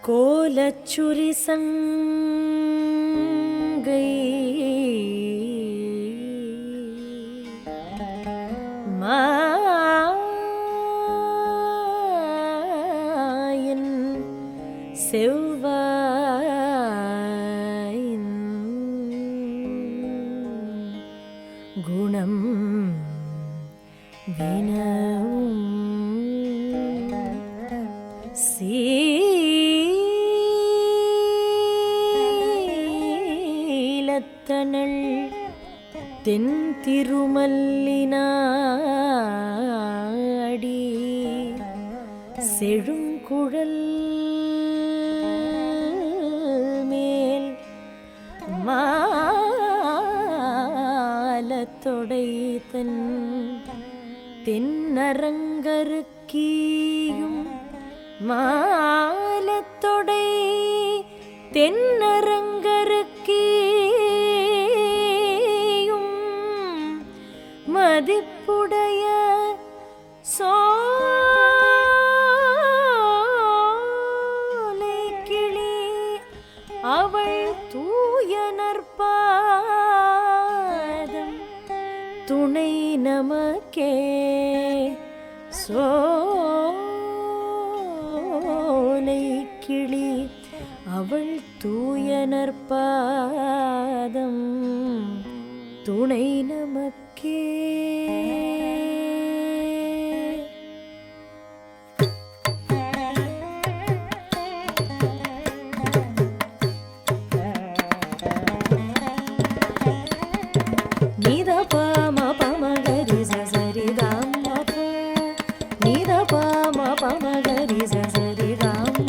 கோலச்சுரி சங்கை மாயன் செவ்வாயின் குணம் வினவும் தனள் தென் திருமல்லினாடி செழுங்குழல் மேல் மாலத்தொடை தன் தென்னரங்கருக்கியும் மாலத்தொடை தென்னரங்கருக்கி மதிப்புடைய சோலை கிளி அவள் தூய நற்பாதம் துணை நமக்கே சோலை கிளி அவள் தூய நற்பாதம் துணை நமக்கே. நீத பாம பமகரி சரி ராம நீத பாம பமகரி சரி ராம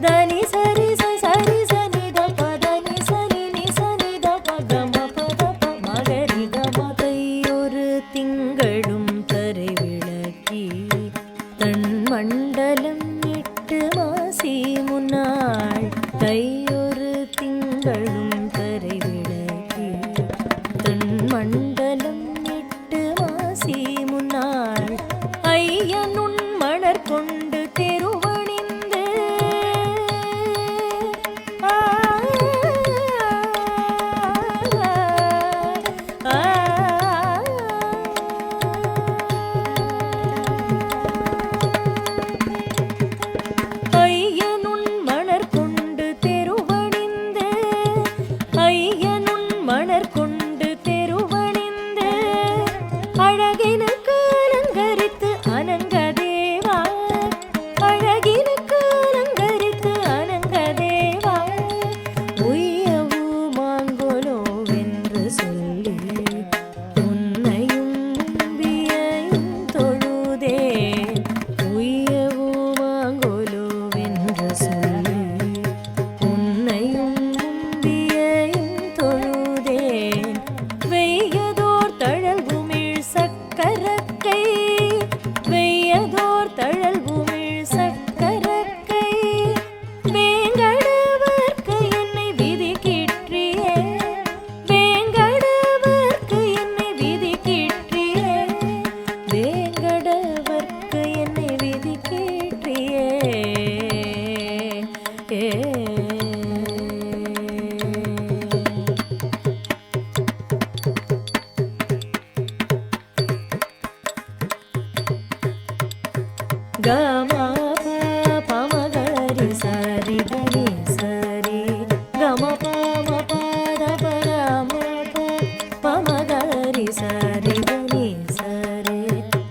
தனி சரி சரி சனி த பதனி சனி நி சனி த பகம பத மகரி கமதையொரு திங்களும் தரை விளக்கி தன் மண்டலம் 8 மாசி முன்னாள் தையொரு திங்களும் தரை விளக்கி தன் மண்டலம் 8 மாசி முன்னாள் ஐயனுன் மணர் கொண்டு தெருவணிந்து ஐயனுன் மணர் கொண்டு தெருவணிந்து ஐயனுன் மணர் கொண்டு தெருவணிந்து அழகினுக்கு அலங்கரித்து அனங்கதேவா அழகினுக்கு அலங்கரித்து அனங்கதேவா உய்யவு மாங்கொலோவென்று சொல்லி உன்னையும் வியையும் தொழுதே உய்யவு மாங்கொலோவென்று சொல்லி உன்னையும் வியையும் தொழுதேன் வெய்யதோர் தழல் உமிழ் சக்கரக்கை வெய்யதோர் தழல் உமிழ் சக்கரக்கை வேங்கடவர்க்கு என்னை விதி கிற்றியே வேங்கடவர்க்கு என்னை விதி கிற்றியே வேங்கடவர்க்கு என்னை விதி கிற்றியே கமா பமகரி சரி கரி சரி கம பம பத பரம பமகரி சரி கரி சரி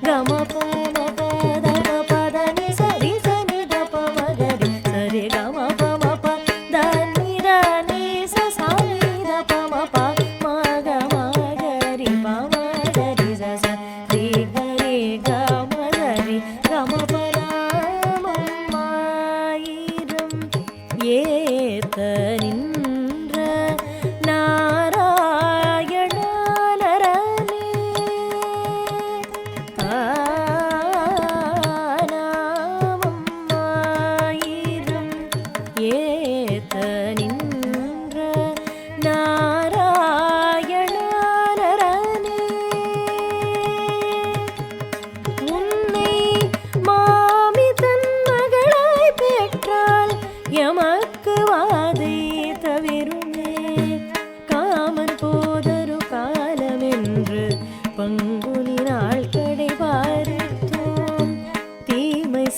கம பம பத பதனி சரி சனி த பமகரி சரி கம பம பதனி ரனி சசானி த பம ப மக மகரி பமகரி சரி கரி கம சரி கம பராமம் ஆயிரம்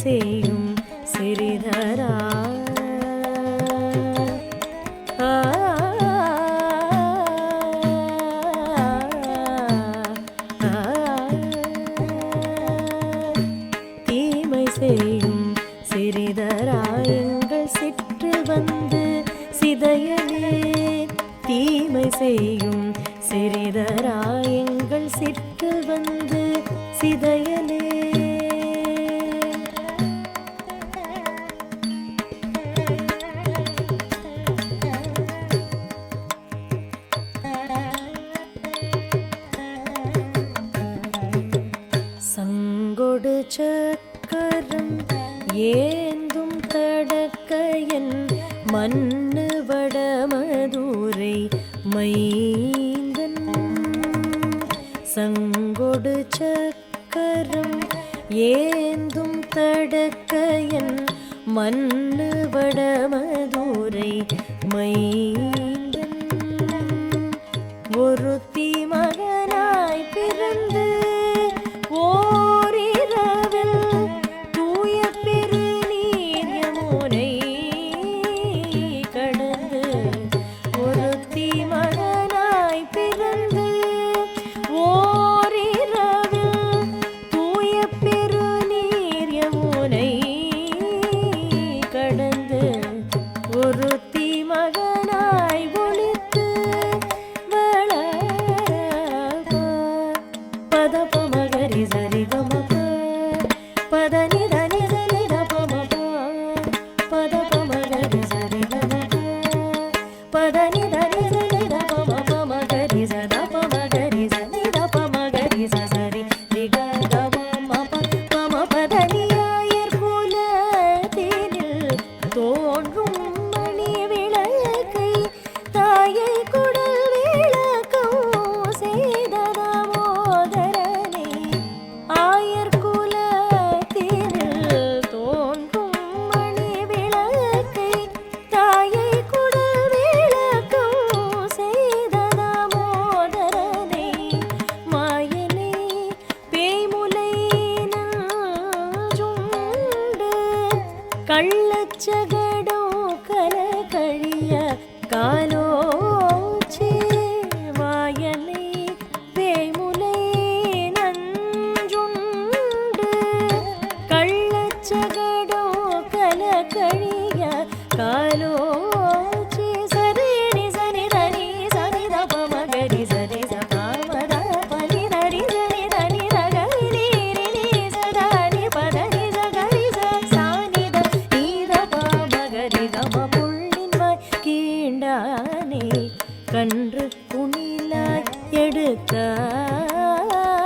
செய்யும் சிறிதரா தீமை செய்யும் சிறிதராயங்கள் சிற்றில் வந்து சிதையலே தீமை செய்யும் சிறிதராயங்கள் சிற்றில் வந்து சிதையலே சங்கொடு சக்கரம் ஏந்தும் தடக்கையன் மண்ணு வடமதுரை மைந்தன் சங்கொடு சக்கரம் ஏந்தும் தடக்கையன் மண்ணு வடமதுரை மைந்தன் ஒருத்தி மகனாய் பிறந்து ஓரிரவில் தூய பெருநீர் யமுனை கடந்து ஒருத்தி மகனாய் பிறந்து ஓரிரவில் தூய பெருநீர் யமுனை கடந்து ஒருத்தி மகனாய் ஒளித்து பதப மகரி சரி கமப பதனி தனி சரி தபமப பதப மகரி சரி கமப பதனி தனி சரி தபமப மகரி சதப மகரி சரி தப மகரி சரி ரிக கமப பம பதனியாயர் குலத்தினில் தோன்றும் மணி விளக்கை தாயை குடல் விளக்கம் செய்த தாமோதரனே ஆயர் குலத்தினில் தோன்றும் மணி விளக்கை தாயை குடல் விளக்கம் செய்த தாமோதரனே மாயனே பேய்முலை நஞ்சுண்டு கள்ளச்சகடோ கல கழிய காலோச்சே வாயனை பேய்முலை நஞ்சுண்டு கள்ளச்சகடோ கல கழிய காலோச்சே சரி சரி தனி சரி தப மகரி சரி சபாமத பனி தரி சரி தனி ரகரி நீரி சதானி பதனி சகரி சானித நீதப மகரி கம புள்ளின்வாய் கீண்டானே கன்று குணிலாய்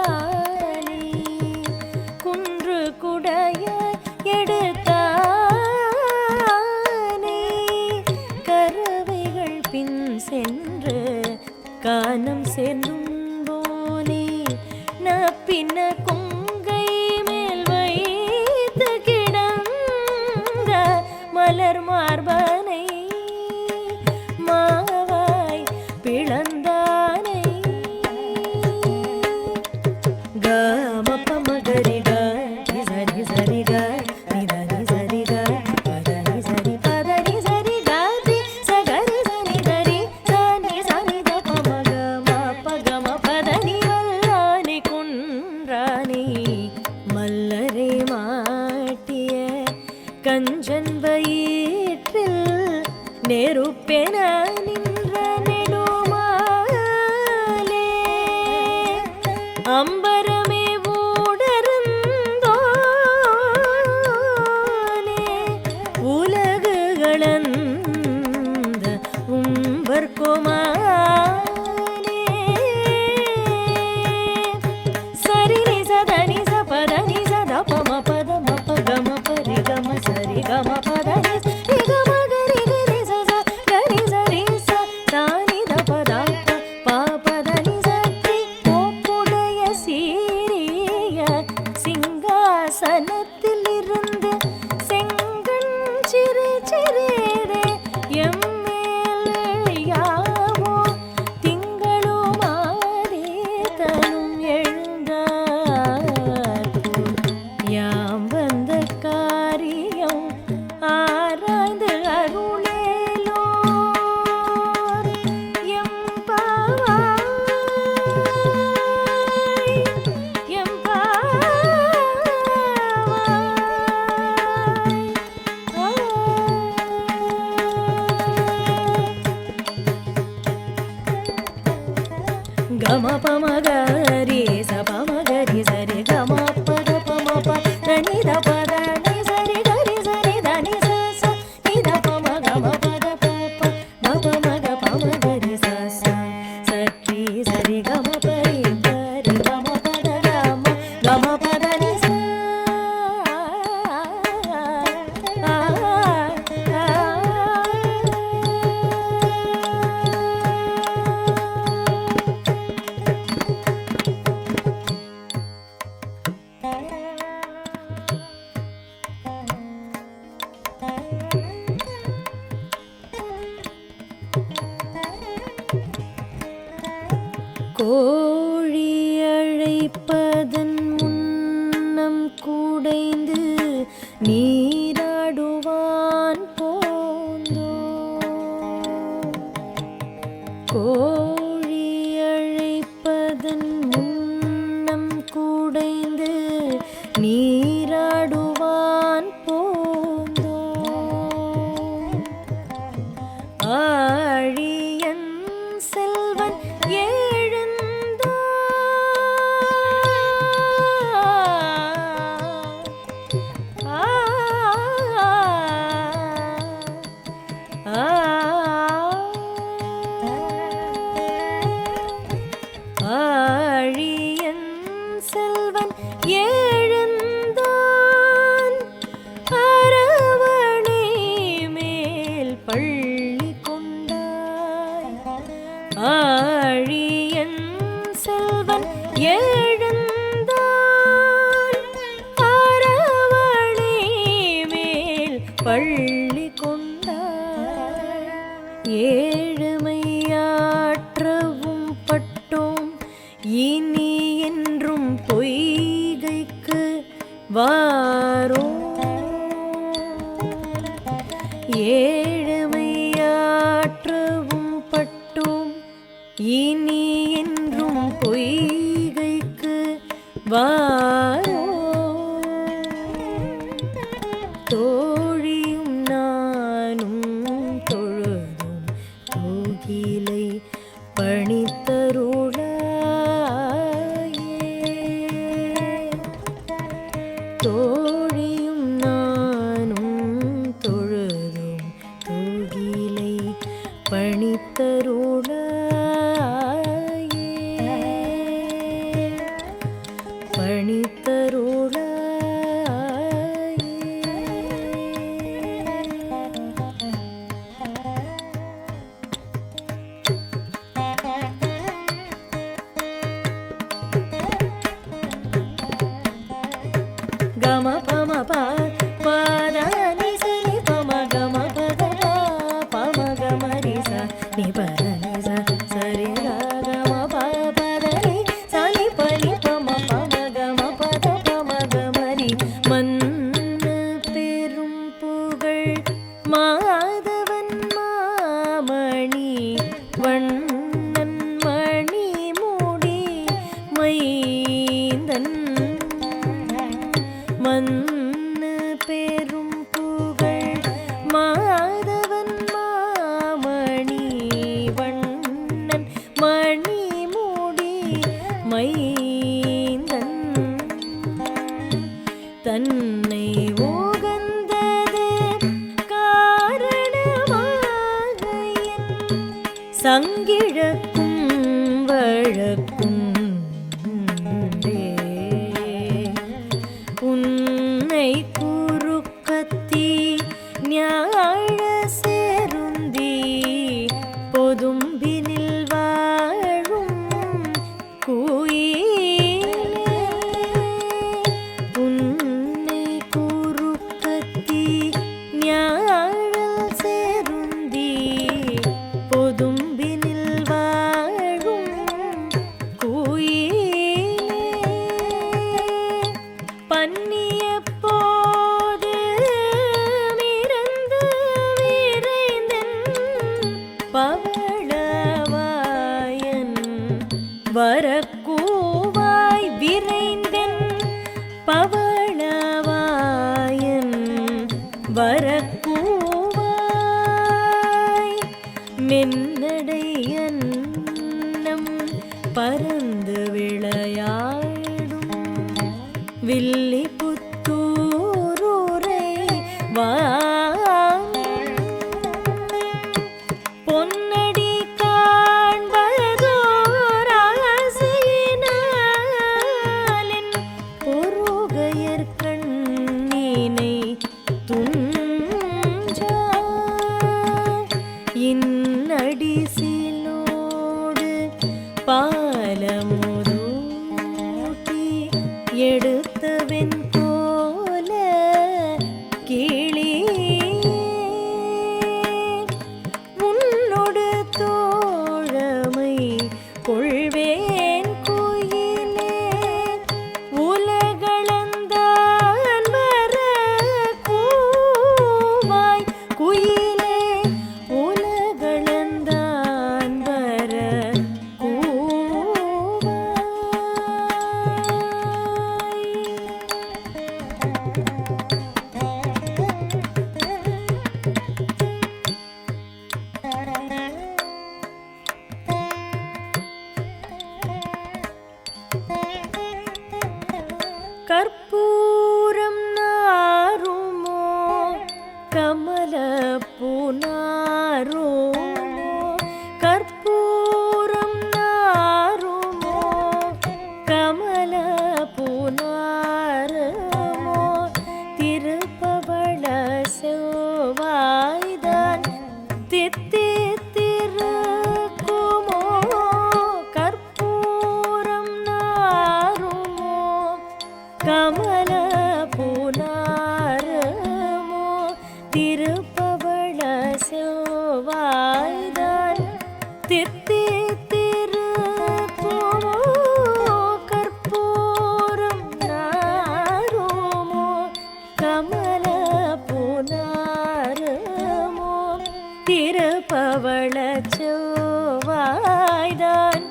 எடுத்தானே குன்று குடையாய் எடுத்தானே கறவைகள் பின் சென்று கானம் சேர்ந்தும்போனே நப்பின கொங்கை மேல் வைத்து கிடந்த மலர் மார்பனை மாவாய் பிளந்தானை கமப மகரி க சரி சரி க நிதனி சரி க பதனி சரி காதி சகரி சரி தரி சனி சனி தப மக மப கம பதனி வல்லானி குன்றானி மல்லரை மாட்டிய கஞ்சன் வயிற்றில் நெருப்பென நின்ற நெடுமாலே அம்பரமே ஊடருந்தோனே உலகு களந்த உம்பர்குமானே சரி நி சதனி சபதனி சதபம பதம பகம பரி கம சரி கம பதனி ரி கம கரி கரி ச கரி சரி ச தானி தபத பாபதனி சரி கோப்புடைய சீரிய சிங்காசனத்தில் இருந்து செங்கண் சிறு சிறிதே எம்மேல் யாவோ திங்களும் ஆதித்தனும் எழுந்தார் யாம் வந்த கோழி அழைப்பதன் முன்னம் கூடைந்து நீராடுவான் போந்தோ. கோழி அழைப்பதன் முன்னம் கூடைந்து நீராடுவான் போந்தோ. ஆழியன் செல்வன் ஆழியன் செல்வன் எழுந்தான் அரவணை மேல் பள்ளி கொண்டாய். ஆழியன் செல்வன் எழுந்தான் அரவணை மேல் பள்ளி கொண்டாய். ஏழுமையாற்றவும் பட்டோம் இனி என்றும் பொய்கைக்கு வாரோ. ஏழுமையாற்றவும் பட்டோம் இனி என்றும் பொய்கைக்கு வாரோ. தோழியும் நானும் தொழுதும் கோகிலை பணித்தருளாயே. தோழியும் நானும் தொழுதும் கோகிலை பணித்தருளாயே. பணித்தருளாயே. గమ పమ పద ని స ని పమ గమ పద పమ గమ రి స ని పద ని స సరి గ గమ ప పద ని స ని ప ని పమ పమ గమ పద పమ గమ రి. மன்னு பெரும் புகழ் மாதவன் மாமணி வண்ணன் மணி மூடி மைந்தன். மன்னு பெரும் புகழ் மாதவன் மாமணி வண்ணன் மணி மூடி மைந்தன். தன்னை உகந்தது காரணமாக என் சங்கிழக்கும் வழக்கும் உன்னை குறுக்கத்தி ஞாழ சேருந்தி பொதும்பினில் வாழும் குயிலே. உன்னை குறுக்கத்தி ஞாழ சேருந்தி பொதும்பினில் வாழும் குயிலே. பன்னிய போது மிரந்து விரைந்தன் பவளவாயன் வரக்கூவாய் விரைந்தன். பவளவாயன் வரக்கூவாய் மென்னடையன் நம் பறந்து விளையாடும் வில்லி புத்தூர் வினை துஞ்சா இன்னடிசிலோடு பாலமுதூட்டி எடுத்தவென் போல கிளி உன்னோடு தோழமை கொள்வேன் குயிலே உலகளந்தான் வர கூவாய் குயிலே உலகளந்தான் வர கற்பூரம் நாருமோ கமலப்பூ நாருமோ கற்பூரம் நாருமோ கமலப்பூ நாருமோ திருப்பவள செவ்வாய்தான் தித்தித்திருக்குமோ கற்பூரம் நாருமோ கமலப்பூ நாருமோ திருப்பவள செவ்வாய்தான் தித்தித்திருக்குமோ கற்பூரம் நாருமோ கமலப்பூ நாருமோ திருப்பவள செவ்வாய்தான்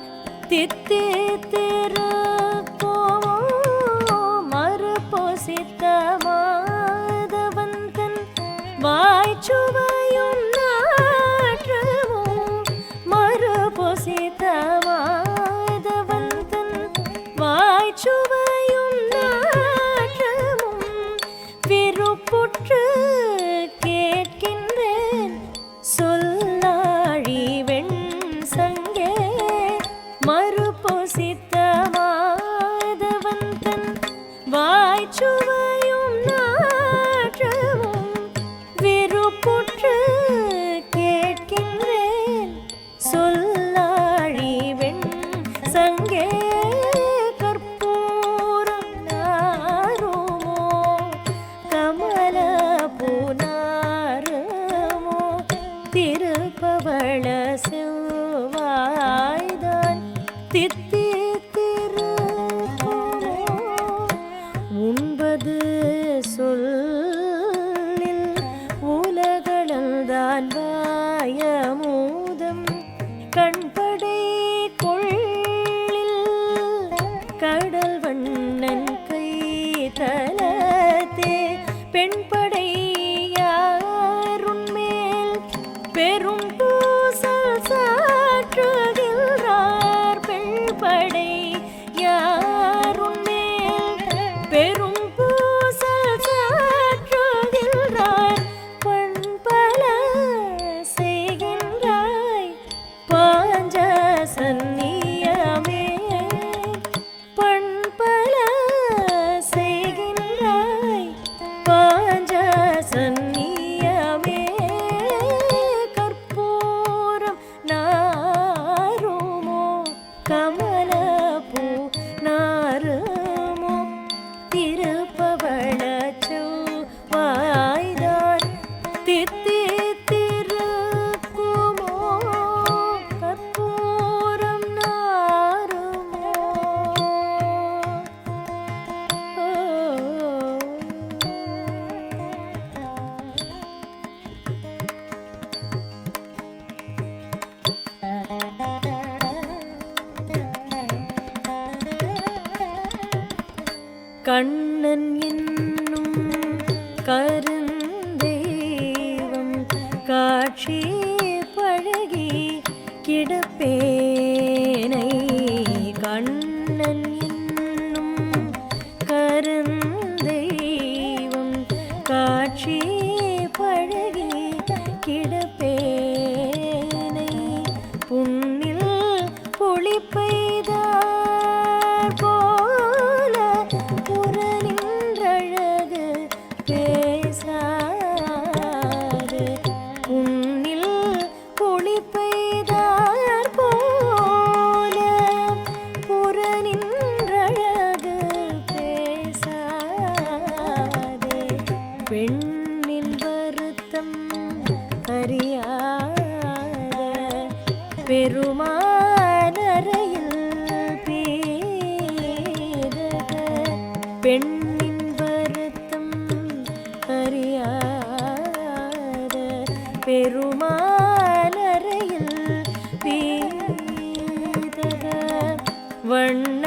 தித்தித்திருக்குமோ மறுபொசித்த மாதவந்தன் வாய்ச்சுவையும் நாற்றமும் மறுபொசித்த மாதவந்தன் வாய்ச்சுவையும் நாற்றமும் விருப்புற்று கேட்கின்றேன் சொல்லாழி வெண் சங்கே மறுபொசித்த மாதவந்தன் வாய்ச்சுவையும் நாற்றமும் விருப்புற்று கேட்கின்றேன் சொல்லாழி வெண் சங்கே கற்பூரம் நாருமோ கமலப்பூ நாருமோ திருப்பவள செவ்வாய்தான் தித்தித்திருக்குமோ உண்பது சொல்லில் உலகளந்தான் வாயமூதம் கண்படை கொள்ளில் கடல் வண்ணன் கை தலத்தே பெண்படை யாருன்மேல் பெரும் பூசல் சாற்றுகின்றார் பெண்படை யாருன்மேல் பெரும் பூசல் சாற்றுகின்றார் பண்பல செய்கின்றாய் பாஞ்ச சந்நியமே பண்பல செய்கின்றாய் பாஞ்ச சந்நியமே கற்பூரம் நாருமோ கமலப்பூ நாருமோ திருப்பவள செவ்வாய்தான் தித்தித்திருக்குமோ கற்பூரம் நாருமோ கண்ணன் என்னும் கருந்தெய்வம் காட்சி பழகி கிடப்பேனை கண்ணன் என்னும் கருந்தெய்வம் காட்சி பழகி கிடப்பேனை புண்ணில் புளிப்பெய்தார் போல புறநின்றழகு பெண்ணின் வருத்தம் அறியாத பெருமானரையில் பேதக பெண்ணின் வருத்தம் அறியாத பெருமானரையில் பேதக வண்ண